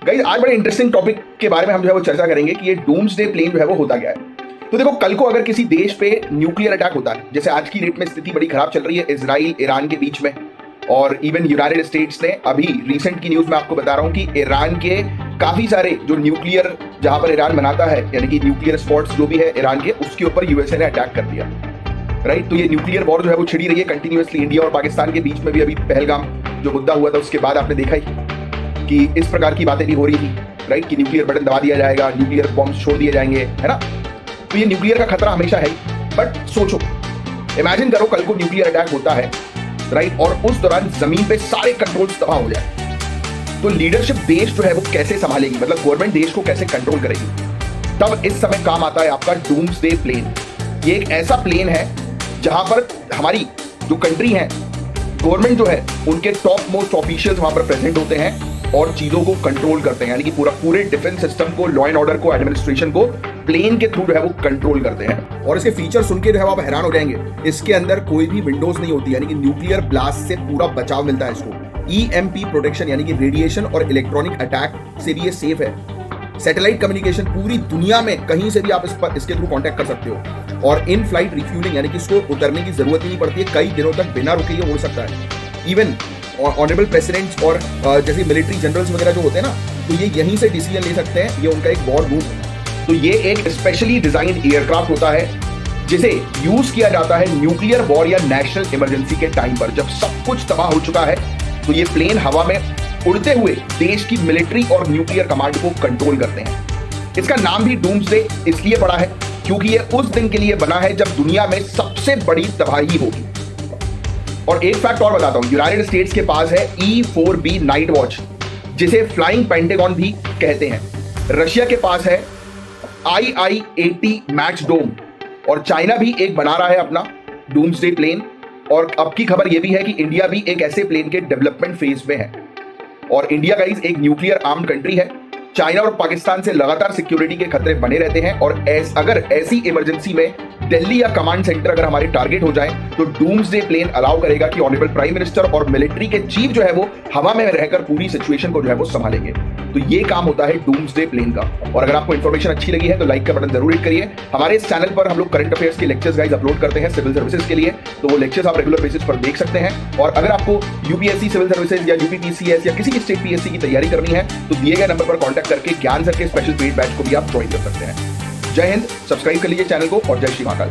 Guys आज बड़े interesting topic के बारे में हम जो है वो चर्चा करेंगे कि ये डूम्सडे प्लेन जो है वो होता क्या है। तो देखो, कल को अगर किसी देश पे न्यूक्लियर अटैक होता है, जैसे आज की डेट में स्थिति बड़ी खराब चल रही है इजराइल ईरान के बीच में, और इवन यूनाइटेड स्टेट्स ने अभी रिसेंट की न्यूज में आपको बता रहा हूं कि ईरान के काफी सारे जो न्यूक्लियर जहां पर ईरान बनाता है, यानी कि न्यूक्लियर स्पॉट्स जो भी है ईरान के, उसके ऊपर यूएसए ने अटैक कर दिया। राइट, तो ये न्यूक्लियर वॉर जो है वो छिड़ी रही है कंटिन्यूअसली। इंडिया और पाकिस्तान के बीच में भी अभी पहलगाम जो मुद्दा हुआ था उसके बाद आपने देखा ही कि इस प्रकार की बातें भी हो रही थी। राइट, कि न्यूक्लियर बटन दबा दिया जाएगा, न्यूक्लियर बॉम्ब छोड़ दिए जाएंगे, है ना। तो ये न्यूक्लियर का खतरा हमेशा है। बट सोचो, इमेजिन करो कल को न्यूक्लियर अटैक होता है, राइट, और उस दौरान जमीन पे सारे कंट्रोल्स तबाह हो जाए, तो लीडरशिप देश जो है वो कैसे संभालेगी, मतलब गवर्नमेंट देश को कैसे कंट्रोल करेगी। तब इस समय काम आता है आपका डूम्सडे प्लेन। ये एक ऐसा प्लेन है जहां पर हमारी जो कंट्री है, गवर्नमेंट जो है, उनके टॉप मोस्ट ऑफिशियल्स वहां पर प्रेजेंट होते हैं और चीजों को कंट्रोल करते हैं, यानी कि पूरे डिफेंस सिस्टम को, लॉ एंड ऑर्डर को, एडमिनिस्ट्रेशन को प्लेन के थ्रू जो है वो कंट्रोल करते हैं। और इसके फीचर सुन के जो है आप हैरान हो जाएंगे। इसके अंदर कोई भी विंडोज नहीं होती, यानी कि न्यूक्लियर ब्लास्ट से पूरा बचाव मिलता है इसको। ईएमपी प्रोटेक्शन, यानी कि रेडिएशन और इलेक्ट्रॉनिक अटैक से भी ये सेफ है। सैटेलाइट कम्युनिकेशन, पूरी दुनिया में कहीं से भी आप इसके थ्रू कांटेक्ट कर सकते हो। और इन फ्लाइट रिफ्यूलिंग, यानी कि इसको उतरने की जरूरत ही नहीं पड़ती है, कई दिनों तक बिना रुके ये उड़ सकता है। इवन ऑनरेबल प्रेसिडेंट्स और जैसे मिलिट्री जनरल्स वगैरह जो होते हैं ना, तो ये यहीं से डिसीजन ले सकते हैं। ये उनका एक वॉर रूम है। तो ये एक स्पेशली डिजाइंड एयरक्राफ्ट होता है जिसे यूज किया जाता है न्यूक्लियर वॉर या नेशनल इमरजेंसी के टाइम पर, जब सब कुछ तबाह हो चुका है। तो ये प्लेन हवा में उड़ते हुए देश की मिलिट्री और न्यूक्लियर कमांड को कंट्रोल करते हैं। इसका नाम भी डूम्सडे इसलिए पड़ा है क्योंकि ये उस दिन के लिए बना है जब दुनिया में सबसे बड़ी तबाही होगी। और एक फैक्ट और बताता हूं, यूनाइटेड स्टेट्स के पास है E-4B नाइट वॉच, जिसे फ्लाइंग पेंटागन भी कहते हैं। रशिया के पास है II-80 मैच डोम, और चाइना भी एक बना रहा है अपना डूम्सडे प्लेन। और अब की खबर यह भी है कि इंडिया भी एक ऐसे प्लेन के डेवलपमेंट फेज में है। और इंडिया गाइस एक न्यूक्लियर आर्म्ड कंट्री है। चाइना और पाकिस्तान से लगातार सिक्योरिटी के खतरे बने रहते हैं, और अगर ऐसी इमरजेंसी में दिल्ली या कमांड सेंटर अगर हमारे टारगेट हो जाए, तो डूम्सडे प्लेन अलाउ करेगा कि ऑनरेबल प्राइम मिनिस्टर और मिलिट्री के चीफ जो है वो हवा में रहकर पूरी सिचुएशन को जो है वो संभालेंगे। तो ये काम होता है डूम्सडे प्लेन का। और अगर आपको इन्फॉर्मेशन अच्छी लगी है तो लाइक का बटन जरूर हिट करिए। हमारे इस चैनल पर हम लोग करंट अफेयर्स के लेक्चर्स गाइस अपलोड करते हैं सिविल सर्विसेज के लिए, तो वो लेक्चर्स आप रेगुलर बेसिस पर देख सकते हैं। और अगर आपको यूपीएससी सिविल सर्विसेज या यूपीपीसीएस या किसी भी स्टेट पीएससी की तैयारी करनी है, तो दिए गए नंबर पर कॉन्टैक्ट करके ज्ञान सर के स्पेशल पेड बैच को भी आप ज्वाइन कर सकते हैं। जय हिंद, सब्सक्राइब कर लीजिए चैनल को, और जय श्री महाकाल।